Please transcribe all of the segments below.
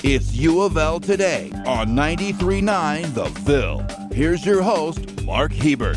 It's UofL Today on 93.9 The Ville. Here's your host, Mark Hebert.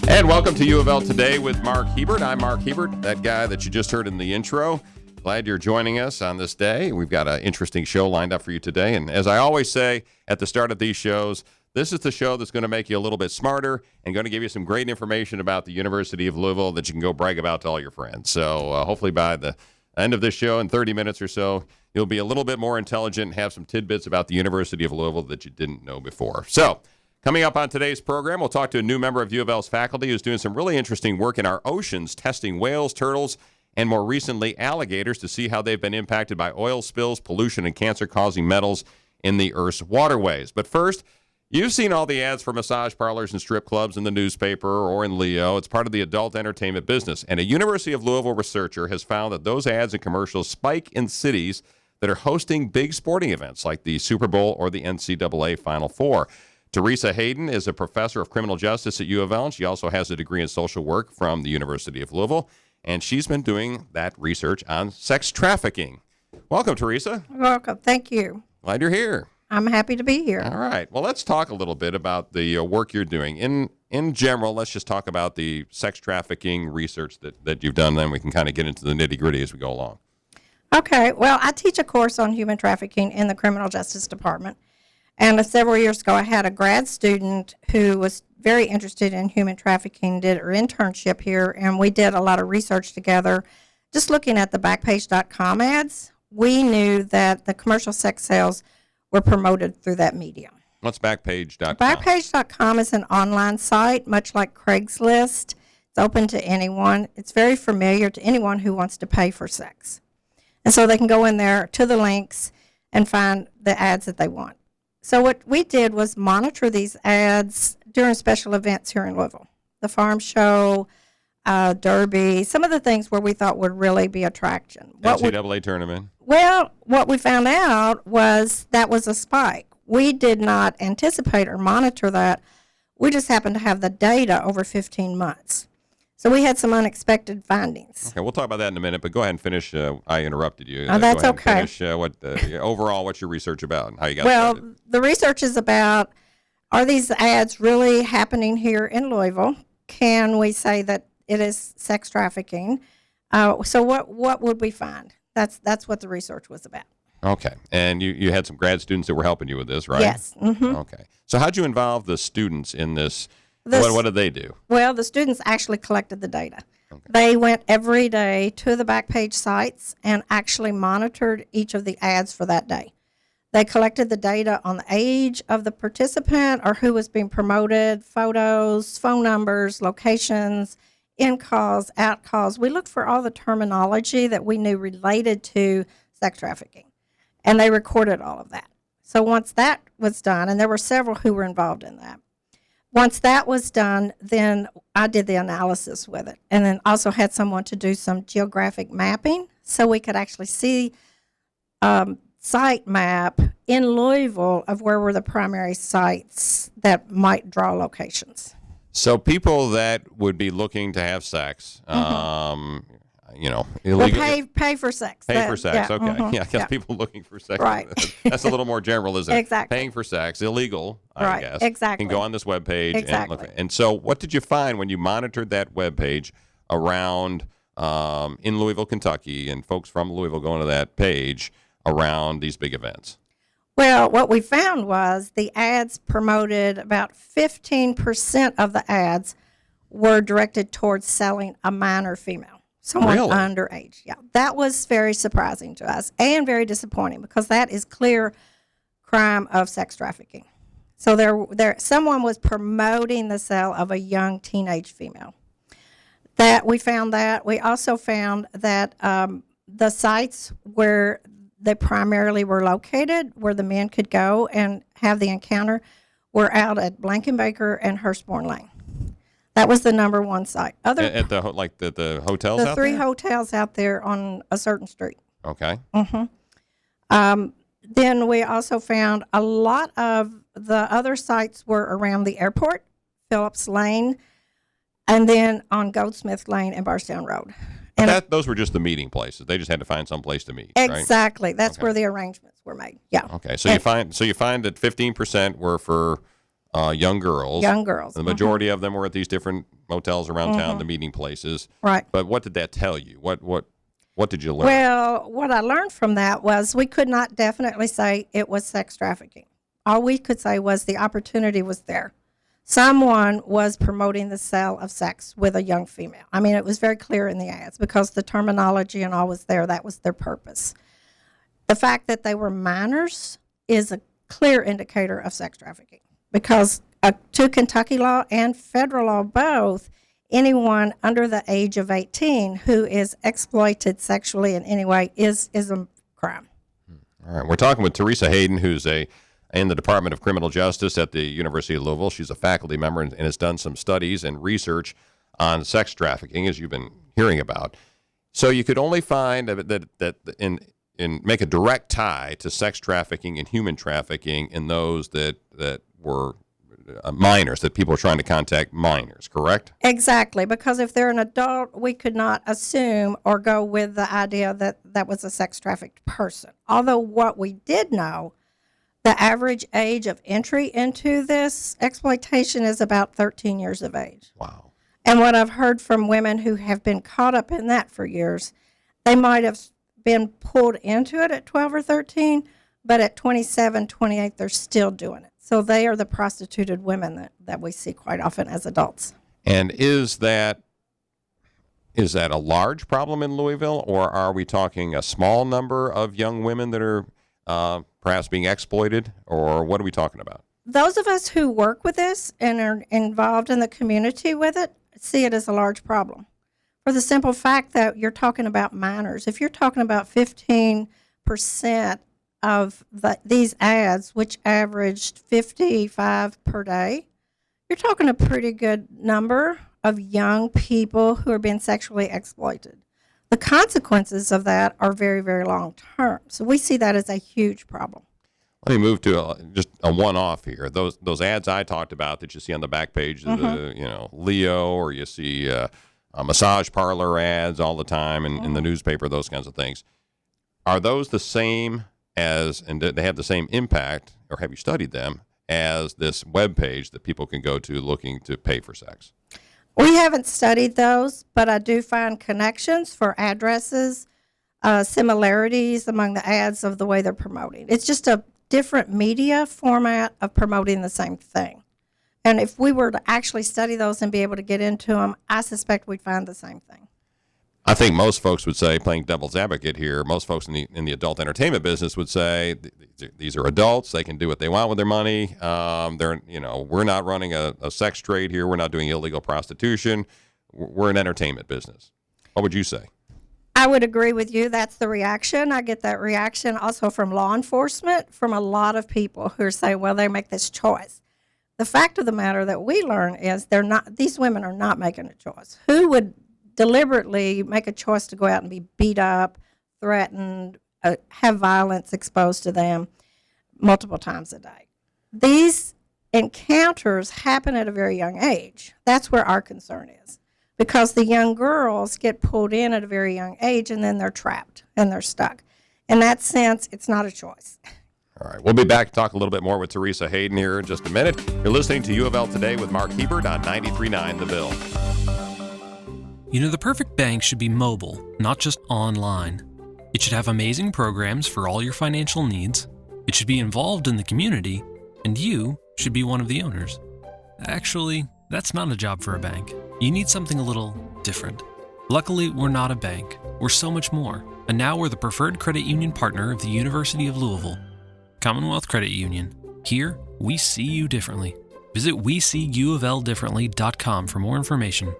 And welcome to UofL Today with Mark Hebert. I'm Mark Hebert, that guy that you just heard in the intro. Glad you're joining us on this day. We've got an interesting show lined up for you today. And as I always say at the start of these shows, this is the show that's going to make you a little bit smarter and going to give you some great information about the University of Louisville that you can go brag about to all your friends. So hopefully by the end of this show in 30 minutes or so, you'll be a little bit more intelligent and have some tidbits about the University of Louisville that you didn't know before. So coming up on today's program, we'll talk to a new member of UofL's faculty who's doing some really interesting work in our oceans, testing whales, turtles, and more recently alligators to see how they've been impacted by oil spills, pollution, and cancer-causing metals in the Earth's waterways. But first, you've seen all the ads for massage parlors and strip clubs in the newspaper or in Leo. It's part of the adult entertainment business. And a University of Louisville researcher has found that those ads and commercials spike in cities that are hosting big sporting events like the Super Bowl or the NCAA Final Four. Theresa Hayden is a professor of criminal justice at UofL, and she also has a degree in social work from the University of Louisville. And she's been doing that research on sex trafficking. Welcome, Theresa. Welcome. Thank you. Glad you're here. I'm happy to be here. All right. Well, let's talk a little bit about the work you're doing. In general, let's just talk about the sex trafficking research that you've done, then we can kind of get into the nitty-gritty as we go along. Okay. Well, I teach a course on human trafficking in the criminal justice department. And several years ago, I had a grad student who was very interested in human trafficking, did her internship here, and we did a lot of research together. Just looking at the Backpage.com ads, we knew that the commercial sex sales were promoted through that medium. What's Backpage.com? Backpage.com is an online site, much like Craigslist. It's open to anyone. It's very familiar to anyone who wants to pay for sex. And so they can go in there to the links and find the ads that they want. So what we did was monitor these ads during special events here in Louisville. The farm show, Derby, some of the things where we thought would really be attraction. NCAA tournament. Well, what we found out was that was a spike. We did not anticipate or monitor that. We just happened to have the data over 15 months. So we had some unexpected findings. Okay, we'll talk about that in a minute, but go ahead and finish. I interrupted you. That's go okay. And finish overall, what's your research about and how you got started? Well, the research is about, are these ads really happening here in Louisville? Can we say that it is sex trafficking? So what would we find? That's what the research was about. Okay. And you had some grad students that were helping you with this, right? Yes. Mm-hmm. Okay. So how'd you involve the students in this? What did they do? Well, the students actually collected the data. Okay. They went every day to the Backpage sites and actually monitored each of the ads for that day. They collected the data on the age of the participant or who was being promoted, photos, phone numbers, locations, in calls, out calls. We looked for all the terminology that we knew related to sex trafficking, and they recorded all of that. So once that was done, and there were several who were involved in that, once that was done, then I did the analysis with it, and then also had someone to do some geographic mapping so we could actually see site map in Louisville of where were the primary sites that might draw locations. So people that would be looking to have sex, illegal. Well, pay for sex. For sex, yeah, okay. Mm-hmm, Yeah, I guess people looking for sex. Right. That's a little more general, isn't it? Exactly. Paying for sex, illegal, I guess. Exactly. Can go on this webpage exactly. and look. And so what did you find when you monitored that webpage around in Louisville, Kentucky, and folks from Louisville going to that page around these big events? Well, what we found was the ads promoted, about 15% of the ads were directed towards selling a minor female, someone really? Underage. Yeah, that was very surprising to us and very disappointing because that is clear crime of sex trafficking. So there, someone was promoting the sale of a young teenage female. That we found that. We also found that the sites where they primarily were located, where the men could go and have the encounter, were out at Blankenbaker and Hurstbourne Lane. That was the number one site. At the hotels out there? The three hotels out there on a certain street. Okay. Mm-hmm. Then we also found a lot of the other sites were around the airport, Phillips Lane, and then on Goldsmith Lane and Barstown Road. And those were just the meeting places. They just had to find some place to meet, right? exactly. That's Okay. where the arrangements were made. Yeah. Okay, so you find that 15% were for young girls. Young girls. The majority of them were at these different motels around town, the meeting places. Right. But what did that tell you? What did you learn? Well, what I learned from that was we could not definitely say it was sex trafficking. All we could say was the opportunity was there. Someone was promoting the sale of sex with a young female. I mean, it was very clear in the ads because the terminology and all was there. That was their purpose. The fact that they were minors is a clear indicator of sex trafficking because to Kentucky law and federal law both, anyone under the age of 18 who is exploited sexually in any way is a crime. All right, we're talking with Theresa Hayden, who's in the Department of Criminal Justice at the University of Louisville. She's a faculty member and has done some studies and research on sex trafficking, as you've been hearing about. So you could only find that make a direct tie to sex trafficking and human trafficking in those that were minors, that people are trying to contact minors, correct? Exactly, because if they're an adult, we could not assume or go with the idea that that was a sex trafficked person. Although what we did know, the average age of entry into this exploitation is about 13 years of age. Wow. And what I've heard from women who have been caught up in that for years, they might have been pulled into it at 12 or 13, but at 27, 28, they're still doing it. So they are the prostituted women that we see quite often as adults. And is that a large problem in Louisville, or are we talking a small number of young women that are perhaps being exploited, or what are we talking about? Those of us who work with this and are involved in the community with it see it as a large problem for the simple fact that you're talking about minors. If you're talking about 15% of these ads, which averaged 55 per day, you're talking a pretty good number of young people who are being sexually exploited. The consequences of that are very, very long term. So we see that as a huge problem. Let me move to just a one-off here. Those ads I talked about that you see on the back page of the Leo, or you see massage parlor ads all the time in the newspaper, those kinds of things. Are those the same as, and they have the same impact, or have you studied them, as this web page that people can go to looking to pay for sex? We haven't studied those, but I do find connections for addresses, similarities among the ads of the way they're promoting. It's just a different media format of promoting the same thing. And if we were to actually study those and be able to get into them, I suspect we'd find the same thing. I think most folks would say, playing devil's advocate here, most folks in the adult entertainment business would say these are adults. They can do what they want with their money. We're not running a sex trade here. We're not doing illegal prostitution. We're an entertainment business. What would you say? I would agree with you. That's the reaction. I get that reaction also from law enforcement, from a lot of people who are saying, well, they make this choice. The fact of the matter that we learn is these women are not making a choice. Who would deliberately make a choice to go out and be beat up, threatened, have violence exposed to them multiple times a day? These encounters happen at a very young age. That's where our concern is, because the young girls get pulled in at a very young age and then they're trapped and they're stuck. In that sense, it's not a choice. All right, we'll be back to talk a little bit more with Theresa Hayden here in just a minute. You're listening to UofL Today with Mark Hebert on 93.9 The Bill. You know, the perfect bank should be mobile, not just online. It should have amazing programs for all your financial needs. It should be involved in the community, and you should be one of the owners. Actually, that's not a job for a bank. You need something a little different. Luckily, we're not a bank. We're so much more. And now we're the preferred credit union partner of the University of Louisville. Commonwealth Credit Union. Here, we see you differently. Visit WeSeeUofLDifferently.com for more information.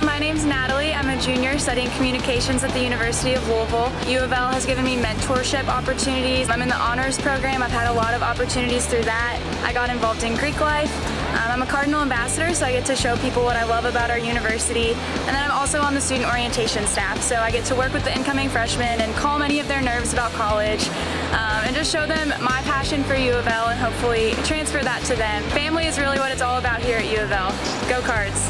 My name's Natalie. I'm a junior studying communications at the University of Louisville. U of L has given me mentorship opportunities. I'm in the honors program. I've had a lot of opportunities through that. I got involved in Greek life. I'm a Cardinal ambassador, so I get to show people what I love about our university. And then I'm also on the student orientation staff, so I get to work with the incoming freshmen and calm any of their nerves about college, and just show them my passion for U of L and hopefully transfer that to them. Family is really what it's all about here at U of L. Go Cards!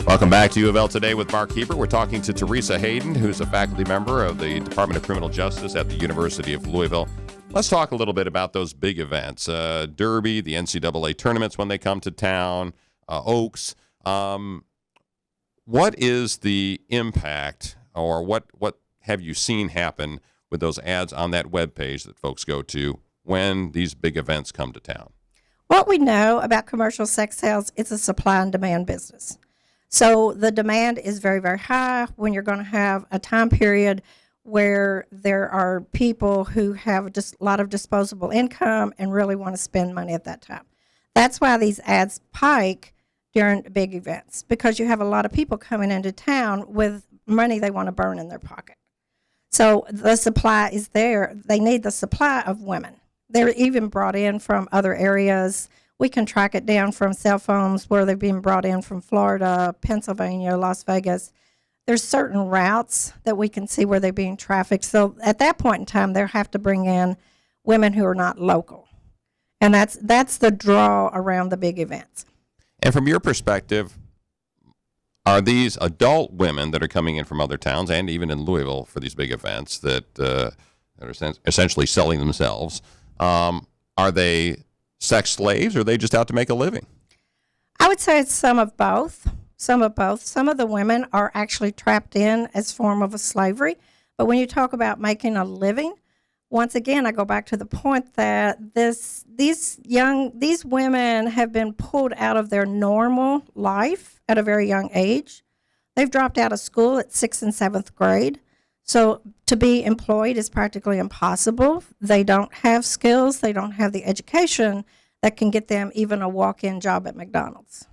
Welcome back to UofL Today with Mark Hebert. We're talking to Theresa Hayden, who's a faculty member of the Department of Criminal Justice at the University of Louisville. Let's talk a little bit about those big events. Derby, the NCAA tournaments when they come to town, Oaks. What is the impact, or what have you seen happen with those ads on that webpage that folks go to when these big events come to town? What we know about commercial sex sales, it's a supply and demand business. So the demand is very, very high when you're going to have a time period where there are people who have just a lot of disposable income and really want to spend money at that time. That's why these ads pike during big events, because you have a lot of people coming into town with money they want to burn in their pocket. So the supply is there. They need the supply of women. They're even brought in from other areas. We can track it down from cell phones where they've been brought in from Florida, Pennsylvania, Las Vegas. There's certain routes that we can see where they're being trafficked. So at that point in time, they'll have to bring in women who are not local. And that's the draw around the big events. And from your perspective, are these adult women that are coming in from other towns and even in Louisville for these big events that are essentially selling themselves, are they sex slaves, or are they just out to make a living? I would say it's some of both. Some of both. Some of the women are actually trapped in as form of a slavery. But when you talk about making a living, once again, I go back to the point that these women have been pulled out of their normal life at a very young age. They've dropped out of school at 6th and 7th grade. So to be employed is practically impossible. They don't have skills. They don't have the education that can get them even a walk-in job at McDonald's.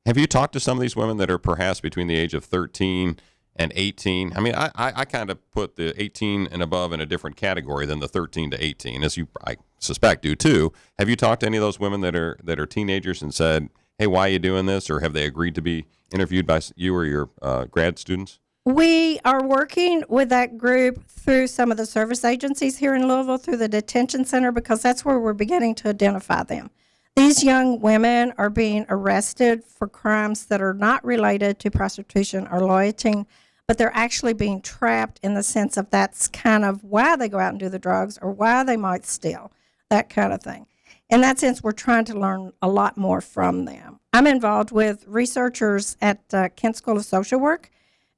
Have you talked to some of these women that are perhaps between the age of 13 and 18? I mean, I kind of put the 18 and above in a different category than the 13 to 18, as you, I suspect, do too. Have you talked to any of those women that are teenagers and said, hey, why are you doing this? Or have they agreed to be interviewed by you or your grad students? We are working with that group through some of the service agencies here in Louisville, through the detention center, because that's where we're beginning to identify them. These young women are being arrested for crimes that are not related to prostitution or loitering, but they're actually being trapped in the sense of that's kind of why they go out and do the drugs or why they might steal, that kind of thing. In that sense, we're trying to learn a lot more from them. I'm involved with researchers at Kent School of Social Work,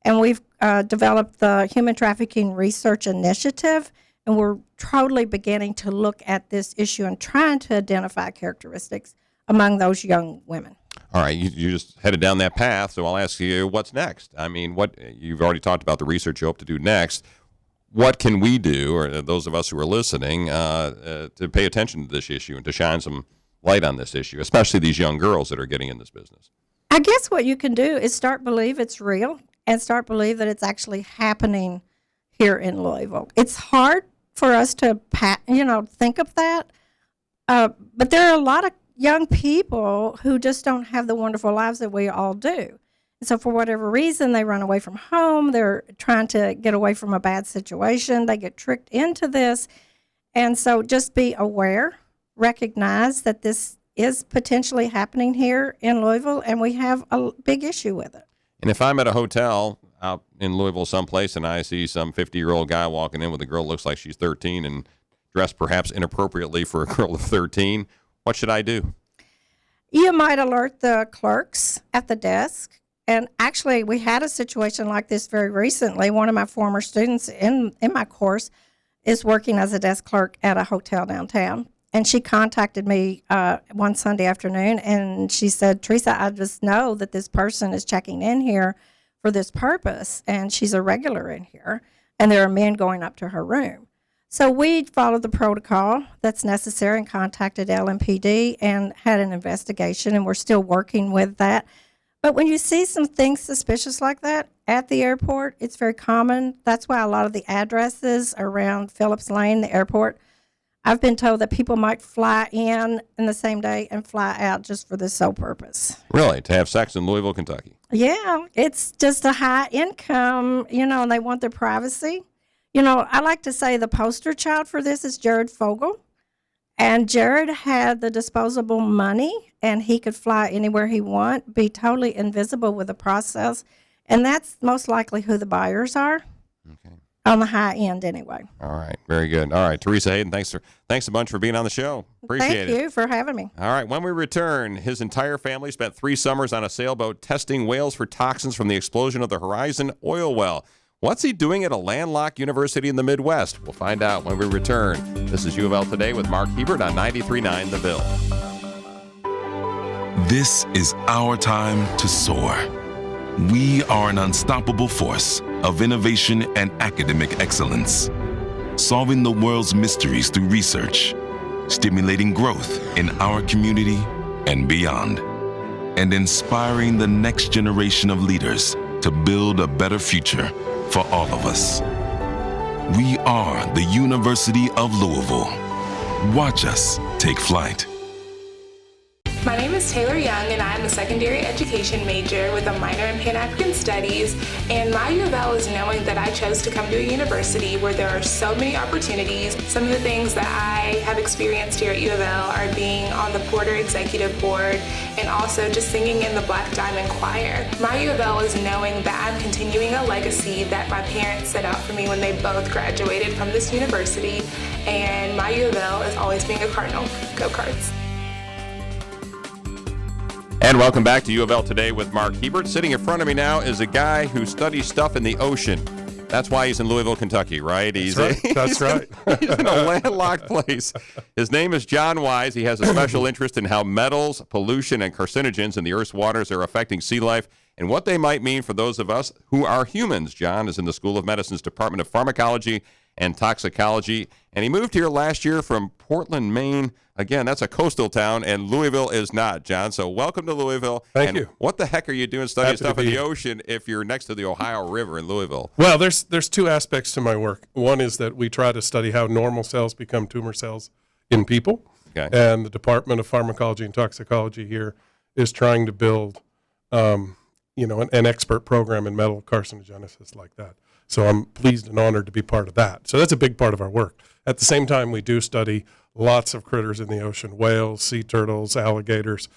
and we've developed the Human Trafficking Research Initiative, and we're totally beginning to look at this issue and trying to identify characteristics among those young women. All right, you just headed down that path, so I'll ask you, what's next? I mean, what you've already talked about the research you hope to do next. What can we do, or those of us who are listening, to pay attention to this issue and to shine some light on this issue, especially these young girls that are getting in this business? I guess what you can do is start believe it's real and start believe that it's actually happening here in Louisville. It's hard for us to think of that, but there are a lot of young people who just don't have the wonderful lives that we all do. And so for whatever reason, they run away from home. They're trying to get away from a bad situation. They get tricked into this. And so just be aware, recognize that this is potentially happening here in Louisville, and we have a big issue with it. And if I'm at a hotel out in Louisville someplace and I see some 50-year-old guy walking in with a girl that looks like she's 13 and dressed perhaps inappropriately for a girl of 13, what should I do? You might alert the clerks at the desk. And actually, we had a situation like this very recently. One of my former students in my course is working as a desk clerk at a hotel downtown. And she contacted me one Sunday afternoon, and she said, Theresa, I just know that this person is checking in here for this purpose, and she's a regular in here, and there are men going up to her room. So we followed the protocol that's necessary and contacted LMPD and had an investigation, and we're still working with that. But when you see some things suspicious like that at the airport, it's very common. That's why a lot of the addresses around Phillips Lane, the airport, I've been told that people might fly in the same day and fly out just for this sole purpose. Really? To have sex in Louisville, Kentucky? Yeah, it's just a high income, and they want their privacy. I like to say the poster child for this is Jared Fogle. And Jared had the disposable money, and he could fly anywhere he want, be totally invisible with the process. And that's most likely who the buyers are. Okay. On the high end, anyway. All right. Very good. All right. Theresa, Hayden, thanks a bunch for being on the show. Appreciate it. Thank you for having me. All right. When we return, his entire family spent 3 summers on a sailboat testing whales for toxins from the explosion of the Horizon oil well. What's he doing at a landlocked university in the Midwest? We'll find out when we return. This is UofL Today with Mark Hebert on 93.9 The Ville. This is our time to soar. We are an unstoppable force of innovation and academic excellence, solving the world's mysteries through research, stimulating growth in our community and beyond, and inspiring the next generation of leaders to build a better future for all of us. We are the University of Louisville. Watch us take flight. My name is Taylor Young, and I am a secondary education major with a minor in Pan-African Studies, and my UofL is knowing that I chose to come to a university where there are so many opportunities. Some of the things that I have experienced here at UofL are being on the Porter Executive Board and also just singing in the Black Diamond Choir. My UofL is knowing that I'm continuing a legacy that my parents set out for me when they both graduated from this university, and my UofL is always being a Cardinal. Go Cards. And welcome back to UofL Today with Mark Hebert. Sitting in front of me now is a guy who studies stuff in the ocean. That's why he's in Louisville, Kentucky, right? That's right. He's in a landlocked place. His name is John Wise. He has a special interest in how metals, pollution, and carcinogens in the Earth's waters are affecting sea life and what they might mean for those of us who are humans. John is in the School of Medicine's Department of Pharmacology and Toxicology, and he moved here last year from Portland, Maine. Again, that's a coastal town, and Louisville is not, John. So welcome to Louisville. Thank you. What the heck are you doing studying Happy to stuff in be the here. ocean if you're next to the Ohio River in Louisville? Well, there's 2 aspects to my work. One is that we try to study how normal cells become tumor cells in people. Okay. And the Department of Pharmacology and Toxicology here is trying to build, an expert program in metal carcinogenesis like that. So I'm pleased and honored to be part of that. So that's a big part of our work. At the same time, we do study lots of critters in the ocean, whales, sea turtles, alligators.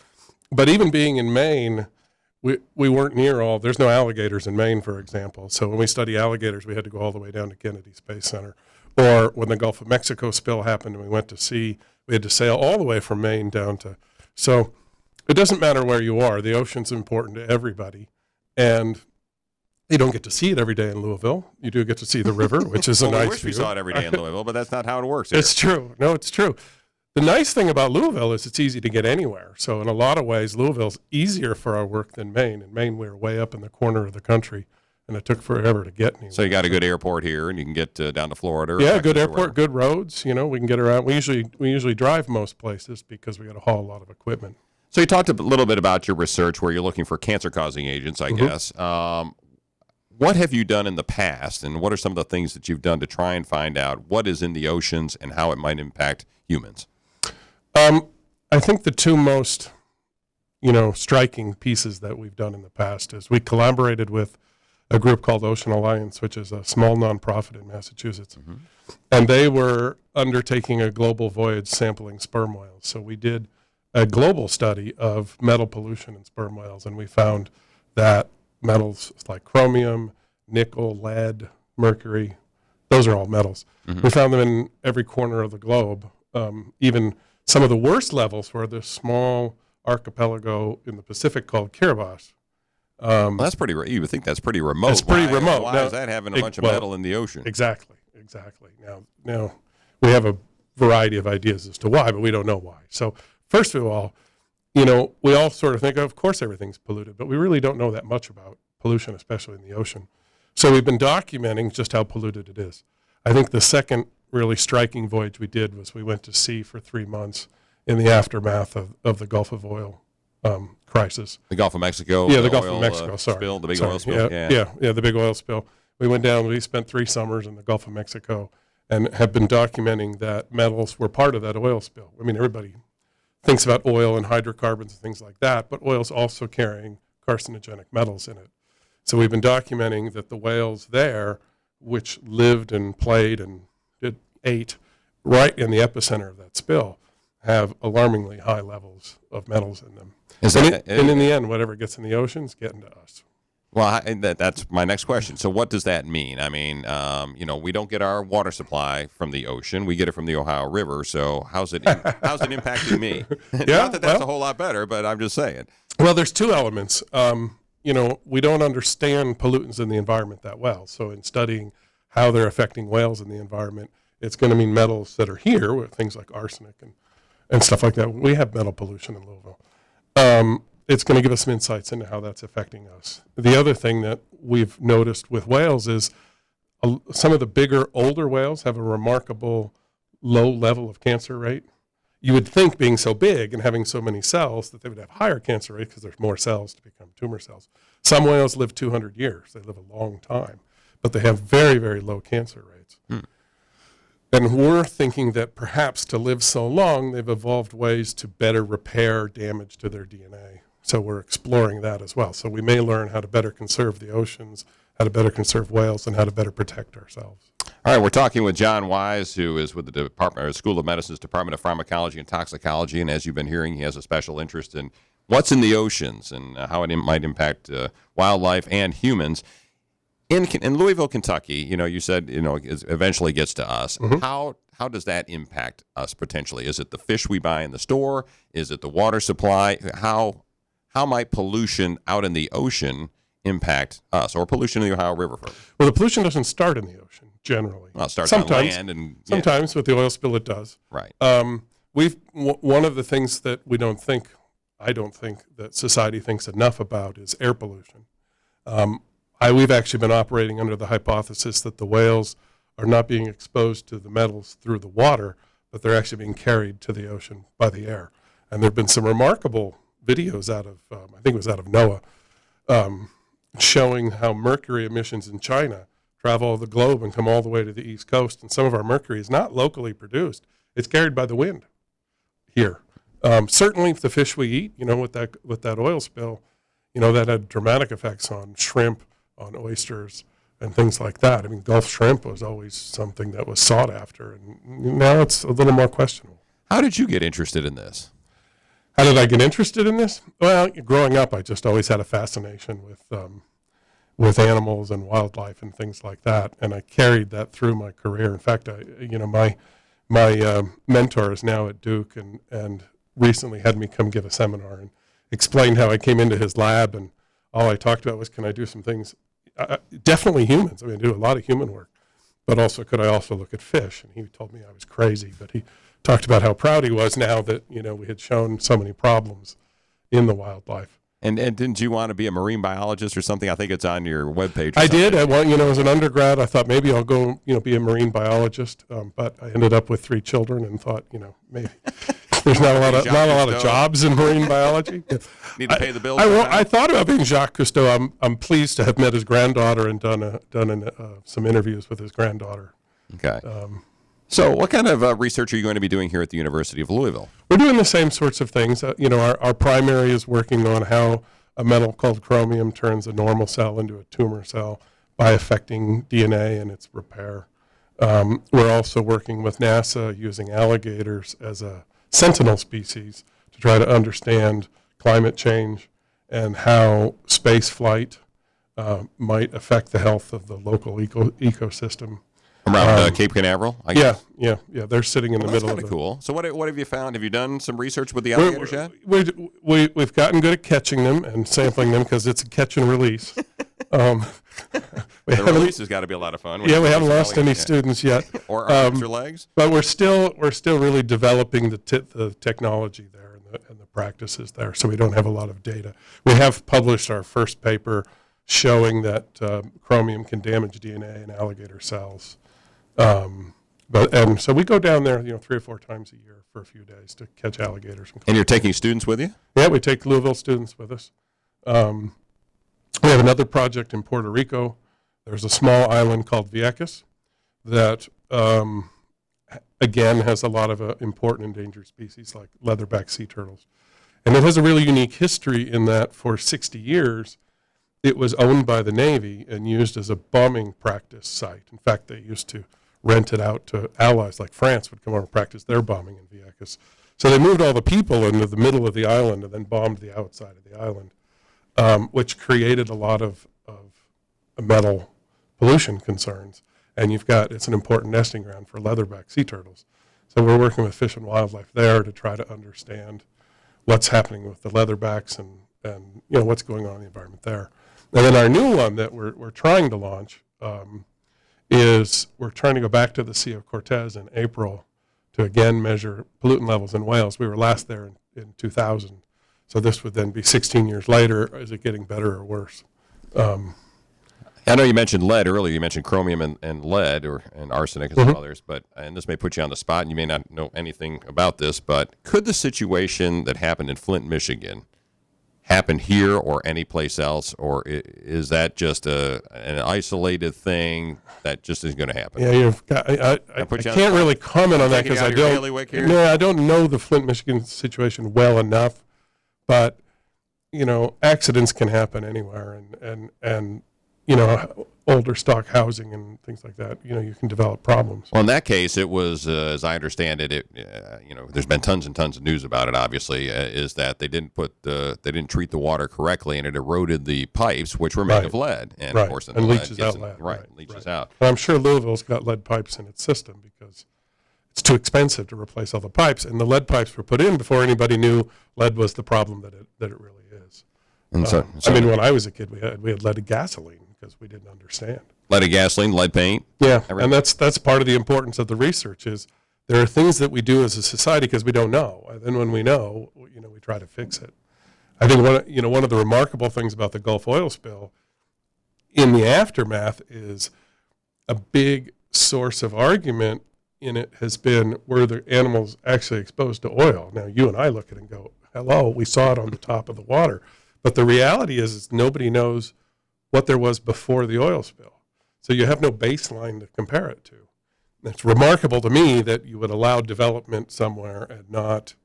But even being in Maine, we weren't near all. There's no alligators in Maine, for example. So when we study alligators, we had to go all the way down to Kennedy Space Center. Or when the Gulf of Mexico spill happened and we went to sea, we had to sail all the way from Maine down to. So it doesn't matter where you are. The ocean's important to everybody. And you don't get to see it every day in Louisville. You do get to see the river, which is a Well, nice we wish view. we saw it every day in Louisville, but that's not how it works here. It's true. No, it's true. The nice thing about Louisville is it's easy to get anywhere. So in a lot of ways, Louisville's easier for our work than Maine. In Maine, we were way up in the corner of the country, and it took forever to get anywhere. So you got a good airport here, and you can get down to Florida. Or Yeah, Texas good or airport, wherever. good roads. We can get around. We usually drive most places because we got to haul a lot of equipment. So you talked a little bit about your research where you're looking for cancer-causing agents, I Mm-hmm. guess. What have you done in the past, and what are some of the things that you've done to try and find out what is in the oceans and how it might impact humans? I think the 2 most, striking pieces that we've done in the past is we collaborated with a group called Ocean Alliance, which is a small nonprofit in Massachusetts. Mm-hmm. And they were undertaking a global voyage sampling sperm whales. So we did a global study of metal pollution in sperm whales, and we found that metals like chromium, nickel, lead, mercury, those are all metals. Mm-hmm. We found them in every corner of the globe. Even some of the worst levels were this small archipelago in the Pacific called Kiribati. Well, that's pretty. You would think that's pretty remote. It's pretty remote. Why Now, is that having a bunch of metal in the ocean? Exactly. Now we have a variety of ideas as to why, but we don't know why. So first of all, we all sort of think, of course, everything's polluted, but we really don't know that much about pollution, especially in the ocean. So we've been documenting just how polluted it is. I think the second really striking voyage we did was we went to sea for 3 months in the aftermath of the Gulf of Oil crisis. The Gulf of Mexico. Yeah, the Gulf of Mexico. Spill, the big oil spill. Yeah, the big oil spill. We went down. We spent 3 summers in the Gulf of Mexico and have been documenting that metals were part of that oil spill. I mean, everybody thinks about oil and hydrocarbons and things like that, but oil's also carrying carcinogenic metals in it. So we've been documenting that the whales there, which lived and played and ate right in the epicenter of that spill, have alarmingly high levels of metals in them. And in the end, whatever gets in the ocean is getting to us. Well, that's my next question. So what does that mean? I mean, we don't get our water supply from the ocean. We get it from the Ohio River. So how's it impacting me? Yeah, Not that that's a whole lot better, but I'm just saying. Well, there's two elements. We don't understand pollutants in the environment that well. So in studying how they're affecting whales in the environment, it's going to mean metals that are here, with things like arsenic and stuff like that. We have metal pollution in Louisville. It's going to give us some insights into how that's affecting us. The other thing that we've noticed with whales is some of the bigger, older whales have a remarkable low level of cancer rate. You would think, being so big and having so many cells, that they would have higher cancer rate because there's more cells to become tumor cells. Some whales live 200 years. They live a long time, but they have very, very low cancer rates. And we're thinking that perhaps to live so long, they've evolved ways to better repair damage to their DNA. So we're exploring that as well. So we may learn how to better conserve the oceans, how to better conserve whales, and how to better protect ourselves. All right, we're talking with John Wise, who is with the School of Medicine's Department of Pharmacology and Toxicology. And as you've been hearing, he has a special interest in what's in the oceans and how it might impact wildlife and humans. In Louisville, Kentucky, you said, it eventually gets to us. Mm-hmm. How does that impact us potentially? Is it the fish we buy in the store? Is it the water supply? How might pollution out in the ocean impact us, or pollution in the Ohio River? Well, the pollution doesn't start in the ocean generally. Well, it starts on land, and sometimes with the oil spill it does. Right. One of the things that I don't think that society thinks enough about is air pollution. We've actually been operating under the hypothesis that the whales are not being exposed to the metals through the water, but they're actually being carried to the ocean by the air. And there have been some remarkable videos out of, I think it was out of NOAA, showing how mercury emissions in China travel the globe and come all the way to the East Coast. And some of our mercury is not locally produced. It's carried by the wind here. Certainly the fish we eat, with that oil spill, that had dramatic effects on shrimp, on oysters, and things like that. I mean, Gulf shrimp was always something that was sought after, and now it's a little more questionable. How did you get interested in this? How did I get interested in this? Well, growing up, I just always had a fascination with animals and wildlife and things like that, and I carried that through my career. In fact, my mentor is now at Duke, and recently had me come give a seminar and explained how I came into his lab, and all I talked about was, can I do some things? Definitely humans. I do a lot of human work, but also could I also look at fish? And he told me I was crazy, but he talked about how proud he was now that we had shown so many problems in the wildlife. And didn't you want to be a marine biologist or something? I think it's on your webpage. I did. As an undergrad, I thought maybe I'll go be a marine biologist, but I ended up with 3 children and thought maybe there's not a lot of jobs in marine biology. Need to pay the bills. I thought about being Jacques Cousteau. I'm pleased to have met his granddaughter and done some interviews with his granddaughter. Okay. So what kind of research are you going to be doing here at the University of Louisville? We're doing the same sorts of things. Our primary is working on how a metal called chromium turns a normal cell into a tumor cell by affecting DNA and its repair. We're also working with NASA using alligators as a sentinel species to try to understand climate change and how space flight might affect the health of the local ecosystem. Around Cape Canaveral, I guess? Yeah. They're sitting in the middle of it. That's kind of cool. So what have you found? Have you done some research with the alligators yet? We've gotten good at catching them and sampling them because it's a catch and release. The release has got to be a lot of fun. We haven't lost any students yet. Or arms or legs? But we're still really developing the technology there and the practices there, so we don't have a lot of data. We have published our first paper showing that chromium can damage DNA in alligator cells. So we go down there, 3 or 4 times a year for a few days to catch alligators. And you're taking students with you? Yeah, we take Louisville students with us. We have another project in Puerto Rico. There's a small island called Vieques that, again, has a lot of important endangered species like leatherback sea turtles. And it has a really unique history in that for 60 years, it was owned by the Navy and used as a bombing practice site. In fact, they used to rent it out to allies like France would come over and practice their bombing in Vieques. So they moved all the people into the middle of the island and then bombed the outside of the island, which created a lot of metal pollution concerns. And it's an important nesting ground for leatherback sea turtles. So we're working with Fish and Wildlife there to try to understand what's happening with the leatherbacks and what's going on in the environment there. And then our new one that we're trying to launch is we're trying to go back to the Sea of Cortez in April to again measure pollutant levels in whales. We were last there in 2000. So this would then be 16 years later. Is it getting better or worse? I know you mentioned lead earlier. You mentioned chromium and lead and arsenic and some others, and this may put you on the spot, and you may not know anything about this, but could the situation that happened in Flint, Michigan, happen here or any place else, or is that just an isolated thing that just isn't going to happen? Yeah, I can't really comment on that because I don't know the Flint, Michigan situation well enough, but accidents can happen anywhere, and older stock housing and things like that, you can develop problems. Well, in that case, it was, as I understand it, there's been tons and tons of news about it, obviously, is that they didn't treat the water correctly, and it eroded the pipes, which were made of lead. And, of course, and leaches out lead. Leaches out. And I'm sure Louisville's got lead pipes in its system because it's too expensive to replace all the pipes, and the lead pipes were put in before anybody knew lead was the problem that it really is. And when I was a kid, we had leaded gasoline because we didn't understand. Leaded gasoline, lead paint. Yeah, everything. And that's part of the importance of the research is there are things that we do as a society because we don't know. And then when we know, we try to fix it. I think one of the remarkable things about the Gulf oil spill in the aftermath is a big source of argument in it has been were the animals actually exposed to oil. Now, you and I look at it and go, hello, we saw it on the top of the water. But the reality is nobody knows what there was before the oil spill. So you have no baseline to compare it to. It's remarkable to me that you would allow development somewhere and not,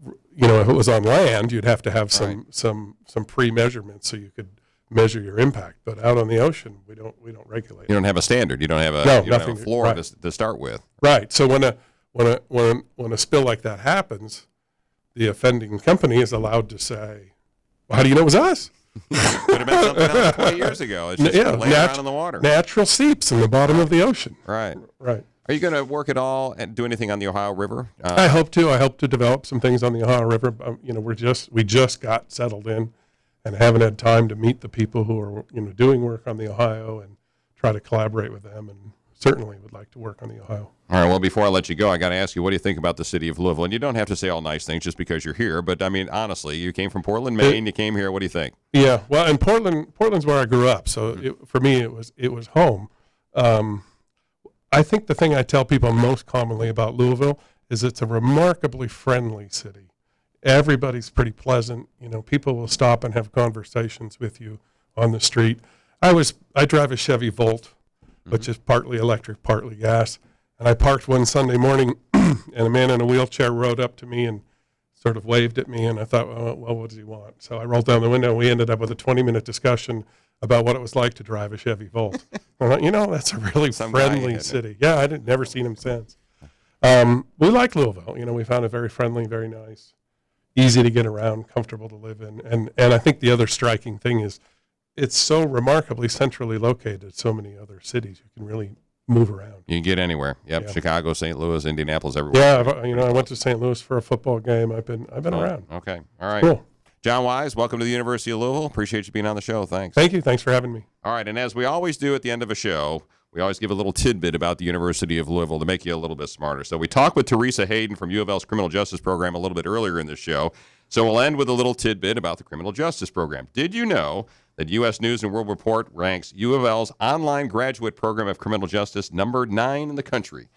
if it was on land, you'd have to have some pre-measurements so you could measure your impact. But out on the ocean, we don't regulate. You don't have a standard. You don't have a floor to start with. Right. So when a spill like that happens, the offending company is allowed to say, well, how do you know it was us? Could have been something else 20 years ago. It's just laying around in the water. Natural seeps in the bottom of the ocean. Right. Right. Are you going to work at all and do anything on the Ohio River? I hope to. I hope to develop some things on the Ohio River. We just got settled in and haven't had time to meet the people who are doing work on the Ohio and try to collaborate with them, and certainly would like to work on the Ohio. All right, well, before I let you go, I got to ask you, what do you think about the city of Louisville? And you don't have to say all nice things just because you're here, but, honestly, you came from Portland, Maine, you came here. What do you think? Yeah, well, and Portland's where I grew up, so for me it was home. I think the thing I tell people most commonly about Louisville is it's a remarkably friendly city. Everybody's pretty pleasant. People will stop and have conversations with you on the street. I drive a Chevy Volt, which is partly electric, partly gas. And I parked one Sunday morning, and a man in a wheelchair rode up to me and sort of waved at me, and I thought, well, what does he want? So I rolled down the window, and we ended up with a 20-minute discussion about what it was like to drive a Chevy Volt. I thought, that's a really friendly city. Yeah, I'd never seen him since. We like Louisville. We found it very friendly, very nice, easy to get around, comfortable to live in. And I think the other striking thing is it's so remarkably centrally located, so many other cities. You can really move around. You can get anywhere. Yep, yeah. Chicago, St. Louis, Indianapolis, everywhere. Yeah, I went to St. Louis for a football game. I've been around. Okay, all right. Cool. John Wise, welcome to the University of Louisville. Appreciate you being on the show. Thanks. Thank you. Thanks for having me. All right, and as we always do at the end of a show, we always give a little tidbit about the University of Louisville to make you a little bit smarter. So we talked with Theresa Hayden from UofL's Criminal Justice Program a little bit earlier in this show. So we'll end with a little tidbit about the Criminal Justice Program. Did you know that U.S. News & World Report ranks UofL's online graduate program of criminal justice number 9 in the country?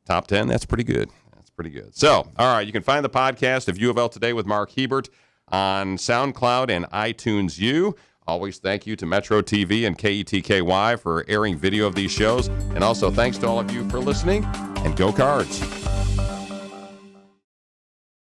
Top 10, that's pretty good. That's pretty good. So, all right, you can find the podcast of UofL Today with Mark Hebert on SoundCloud and iTunes U. Always thank you to Metro TV and KETKY for airing video of these shows. And also thanks to all of you for listening, and go Cards.